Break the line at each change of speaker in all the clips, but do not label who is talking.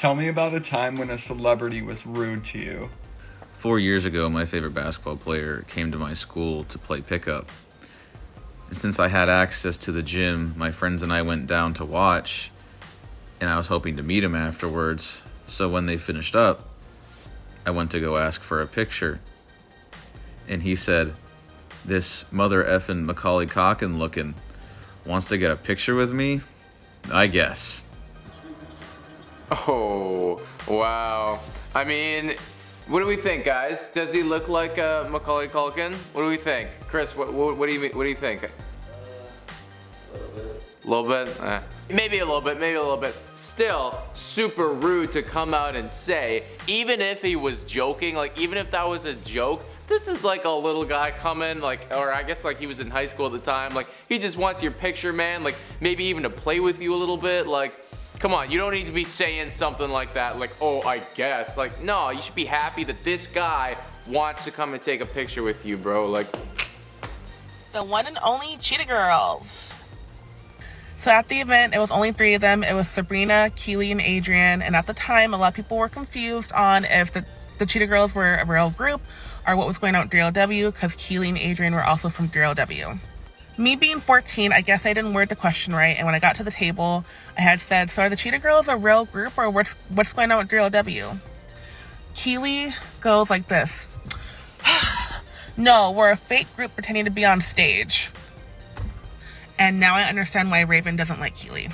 Tell me about a time when a celebrity was rude to you.
4 years ago, my favorite basketball player came to my school to play pickup. And since I had access to the gym, my friends and I went down to watch, and I was hoping to meet him afterwards. So when they finished up, I went to go ask for a picture. And he said, "This mother effing Macaulay Culkin looking wants to get a picture with me? I guess."
Oh, wow. I mean, what do we think, guys? Does he look like Macaulay Culkin? What do we think? Chris, what do you think? A little bit? Maybe a little bit. Still, super rude to come out and say, even if he was joking, like even if that was a joke, this is like a little guy coming, like, or I guess like he was in high school at the time, like he just wants your picture, man, like maybe even to play with you a little bit, like, come on, you don't need to be saying something like that, like, oh, I guess, like, no, you should be happy that this guy wants to come and take a picture with you, bro, like.
The one and only Cheetah Girls. So at the event, it was only 3 of them. It was Sabrina, Keely, and Adrian. And at the time, a lot of people were confused on if the Cheetah Girls were a real group or what was going on with DLW, because Keely and Adrian were also from DLW. Me being 14, I guess I didn't word the question right. And when I got to the table, I had said, "So are the Cheetah Girls a real group or what's going on with DLW?" Keely goes like this. "No, we're a fake group pretending to be on stage." And now I understand why Raven doesn't like Keely.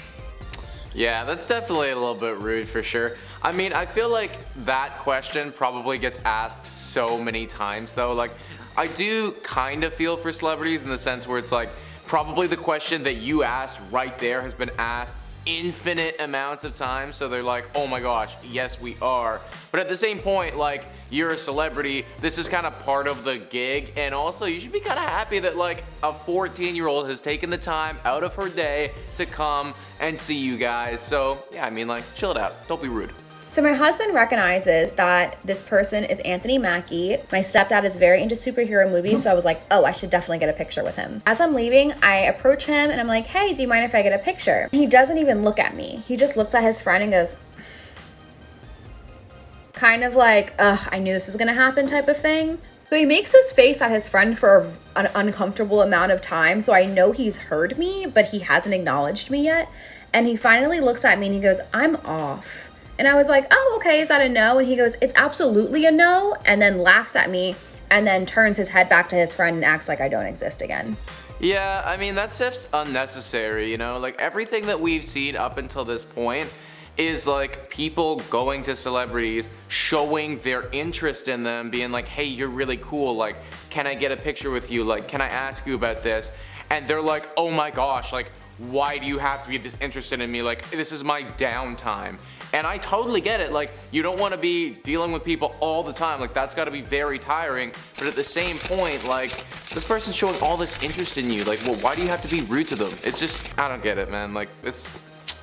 Yeah, that's definitely a little bit rude for sure. I mean, I feel like that question probably gets asked so many times though. Like, I do kind of feel for celebrities in the sense where it's like, probably the question that you asked right there has been asked infinite amounts of times, so they're like, oh my gosh, yes we are. But at the same point, like, you're a celebrity, this is kind of part of the gig, and also you should be kind of happy that like a 14-year-old has taken the time out of her day to come and see you guys. So yeah, I mean, like, chill it out, don't be rude.
So my husband recognizes that this person is Anthony Mackie. My stepdad is very into superhero movies, so I was like, oh, I should definitely get a picture with him. As I'm leaving, I approach him and I'm like, hey, do you mind if I get a picture? He doesn't even look at me. He just looks at his friend and goes, kind of like, ugh, I knew this was gonna happen type of thing. So he makes his face at his friend for an uncomfortable amount of time, so I know he's heard me, but he hasn't acknowledged me yet. And he finally looks at me and he goes, I'm off. And I was like, oh, okay, is that a no? And he goes, it's absolutely a no, and then laughs at me and then turns his head back to his friend and acts like I don't exist again.
Yeah, I mean, that stuff's unnecessary, you know? Like, everything that we've seen up until this point is like people going to celebrities, showing their interest in them, being like, hey, you're really cool, like, can I get a picture with you? Like, can I ask you about this? And they're like, oh my gosh, like, why do you have to be this interested in me? Like, this is my downtime. And I totally get it, like, you don't want to be dealing with people all the time, like, that's got to be very tiring, but at the same point, like, this person's showing all this interest in you, like, well, why do you have to be rude to them? It's just, I don't get it, man, like, it's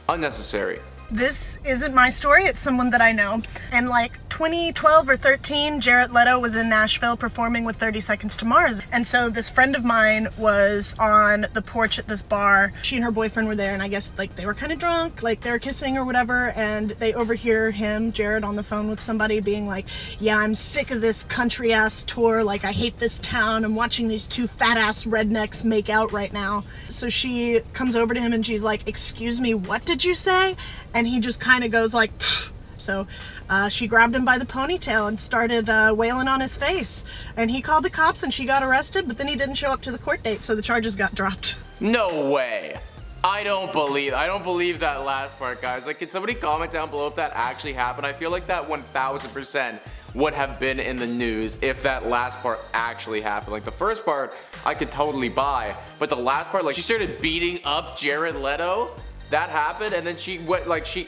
unnecessary.
This isn't my story, it's someone that I know. In like 2012 or 13, Jared Leto was in Nashville performing with 30 Seconds to Mars. And so this friend of mine was on the porch at this bar. She and her boyfriend were there, and I guess like they were kind of drunk, like they were kissing or whatever, and they overhear him, Jared, on the phone with somebody being like, yeah, I'm sick of this country ass tour, like I hate this town, I'm watching these two fat ass rednecks make out right now. So she comes over to him and she's like, excuse me, what did you say? And he just kind of goes like, pfft. So she grabbed him by the ponytail and started wailing on his face. And he called the cops and she got arrested, but then he didn't show up to the court date, so the charges got dropped.
No way. I don't believe that last part, guys. Like, can somebody comment down below if that actually happened? I feel like that 1000% would have been in the news if that last part actually happened. Like, the first part I could totally buy, but the last part, like, she started beating up Jared Leto. That happened, and then she went like you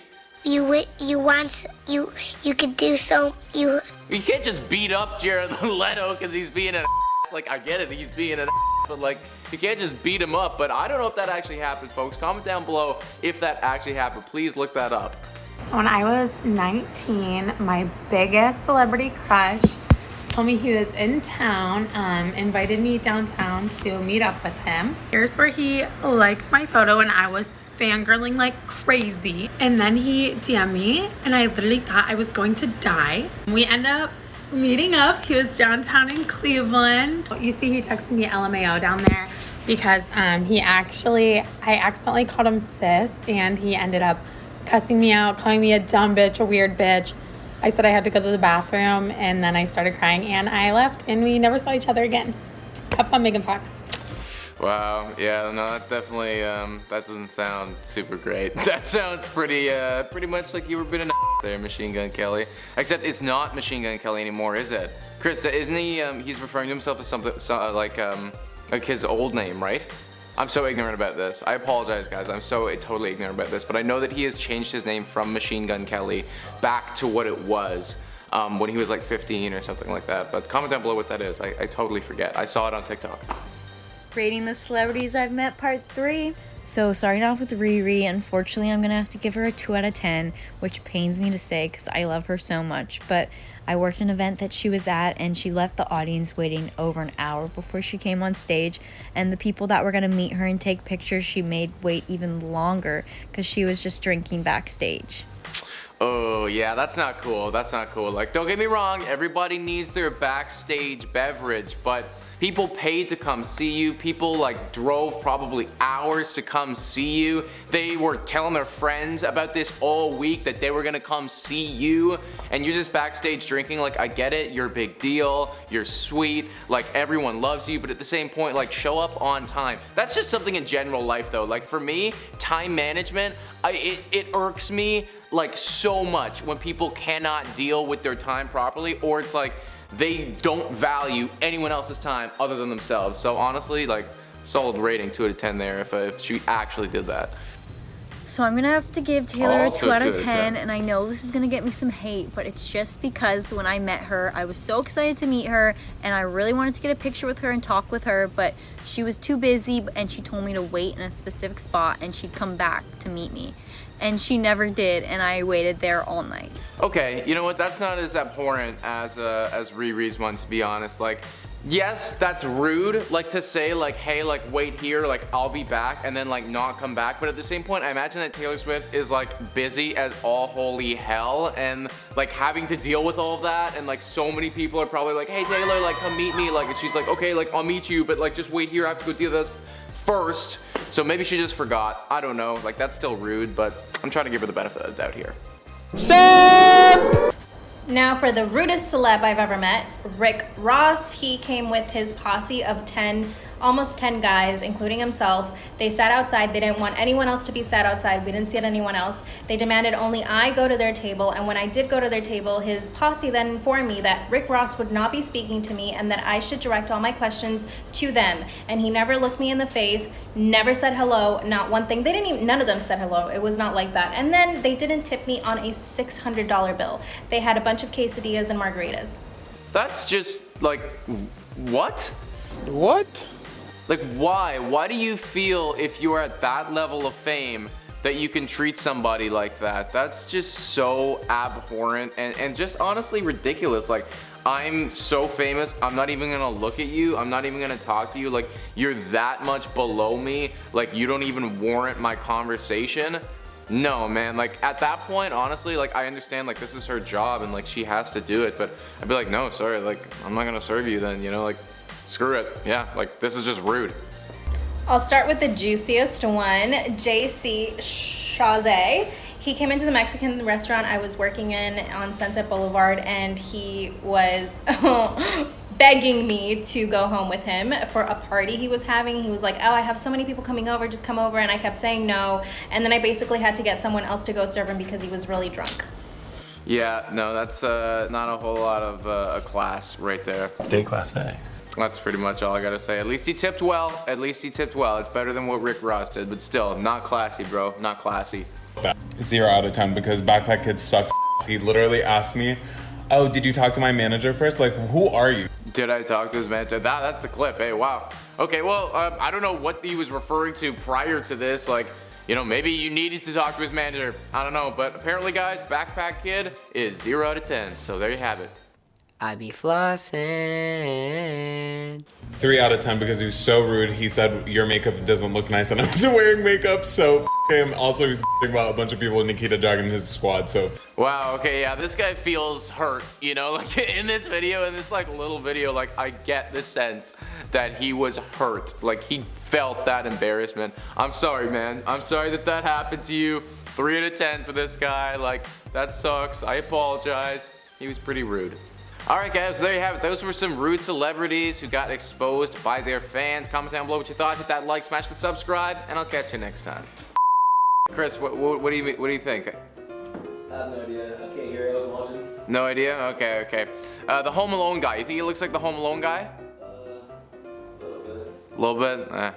could do so. You can't just beat up Jared Leto because he's being an ass. Like, I get it, he's being an ass, but like, you can't just beat him up. But I don't know if that actually happened, folks. Comment down below if that actually happened. Please look that up.
So when I was 19, my biggest celebrity crush told me he was in town, invited me downtown to meet up with him. Here's where he liked my photo, and I was fangirling like crazy. And then he DM'd me and I literally thought I was going to die. We end up meeting up. He was downtown in Cleveland. You see he texted me LMAO down there because I accidentally called him sis and he ended up cussing me out, calling me a dumb bitch, a weird bitch. I said I had to go to the bathroom and then I started crying and I left and we never saw each other again. Have fun making facts.
Wow, yeah, no, that definitely, that doesn't sound super great. That sounds pretty much like you were been an there, Machine Gun Kelly. Except it's not Machine Gun Kelly anymore, is it? Krista, isn't he, he's referring to himself as something, like his old name, right? I'm so ignorant about this. I apologize, guys. I'm so totally ignorant about this. But I know that he has changed his name from Machine Gun Kelly back to what it was when he was like 15 or something like that. But comment down below what that is. I totally forget. I saw it on TikTok.
Rating the celebrities I've met, part 3. So starting off with Riri, unfortunately I'm gonna have to give her a 2 out of 10, which pains me to say because I love her so much. But I worked an event that she was at and she left the audience waiting over an hour before she came on stage, and the people that were gonna meet her and take pictures she made wait even longer because she was just drinking backstage.
Oh yeah, that's not cool. That's not cool. Like, don't get me wrong, everybody needs their backstage beverage, but people paid to come see you. People like drove probably hours to come see you. They were telling their friends about this all week that they were gonna come see you, and you're just backstage drinking. Like, I get it, you're a big deal, you're sweet, like everyone loves you, but at the same point, like, show up on time. That's just something in general life though. Like for me, time management, it irks me like so much when people cannot deal with their time properly, or it's like they don't value anyone else's time other than themselves. So honestly, like, solid rating, 2 out of 10 there if she actually did that.
So I'm gonna have to give Taylor
Also
a 2 out
2
of
out of
10,
10.
and I know this is gonna get me some hate, but it's just because when I met her, I was so excited to meet her, and I really wanted to get a picture with her and talk with her, but she was too busy, and she told me to wait in a specific spot, and she'd come back to meet me. And she never did, and I waited there all night.
Okay, you know what? That's not as abhorrent as Riri's one, to be honest. Like, yes, that's rude, like to say like, hey, like wait here, like I'll be back, and then like not come back. But at the same point, I imagine that Taylor Swift is like busy as all holy hell, and like having to deal with all of that, and like so many people are probably like, hey Taylor, like come meet me, like, and she's like, okay, like I'll meet you, but like just wait here, I have to go deal with this first. So maybe she just forgot. I don't know. Like, that's still rude, but I'm trying to give her the benefit of the doubt here.
Now for the rudest celeb I've ever met, Rick Ross. He came with his posse of almost 10 guys, including himself. They sat outside. They didn't want anyone else to be sat outside. We didn't see anyone else. They demanded only I go to their table, and when I did go to their table, his posse then informed me that Rick Ross would not be speaking to me and that I should direct all my questions to them. And he never looked me in the face, never said hello, not one thing. None of them said hello. It was not like that. And then they didn't tip me on a $600 bill. They had a bunch of quesadillas and margaritas.
That's just like, what?
What?
Like, why? Why do you feel if you are at that level of fame that you can treat somebody like that? That's just so abhorrent and just honestly ridiculous. Like, I'm so famous, I'm not even gonna look at you, I'm not even gonna talk to you. Like, you're that much below me, like you don't even warrant my conversation. No, man, like at that point, honestly, like I understand like this is her job and like she has to do it, but I'd be like, no, sorry, like I'm not gonna serve you then, you know, like screw it. Yeah, like this is just rude.
I'll start with the juiciest one, JC Chazé. He came into the Mexican restaurant I was working in on Sunset Boulevard, and he was begging me to go home with him for a party he was having. He was like, oh, I have so many people coming over, just come over. And I kept saying no. And then I basically had to get someone else to go serve him because he was really drunk.
Yeah, no, that's not a whole lot of a class right there.
Day class A.
That's pretty much all I gotta say. At least he tipped well. At least he tipped well. It's better than what Rick Ross did, but still, not classy, bro. Not classy.
0 out of 10 because Backpack Kid sucks. He literally asked me, oh, did you talk to my manager first? Like, who are you?
Did I talk to his manager? That's the clip. Hey, wow. Okay, well, I don't know what he was referring to prior to this. Like, you know, maybe you needed to talk to his manager. I don't know. But apparently, guys, Backpack Kid is 0 out of 10. So there you have it.
I be flossing.
3 out of 10 because he was so rude. He said your makeup doesn't look nice, and I wasn't wearing makeup, so f him. Also, he was about a bunch of people in Nikita dragging his squad, so.
Wow, okay, yeah, this guy feels hurt, you know, like in this video, in this like little video, like I get the sense that he was hurt, like he felt that embarrassment. I'm sorry, man. I'm sorry that that happened to you. 3 out of 10 for this guy, like that sucks. I apologize. He was pretty rude. Alright guys, so there you have it. Those were some rude celebrities who got exposed by their fans. Comment down below what you thought, hit that like, smash the subscribe, and I'll catch you next time. Chris, what do you think?
I have no idea. I can't hear it. I wasn't watching.
No idea? Okay. The Home Alone guy. You think he looks like the Home Alone guy?
A little bit.
A little bit?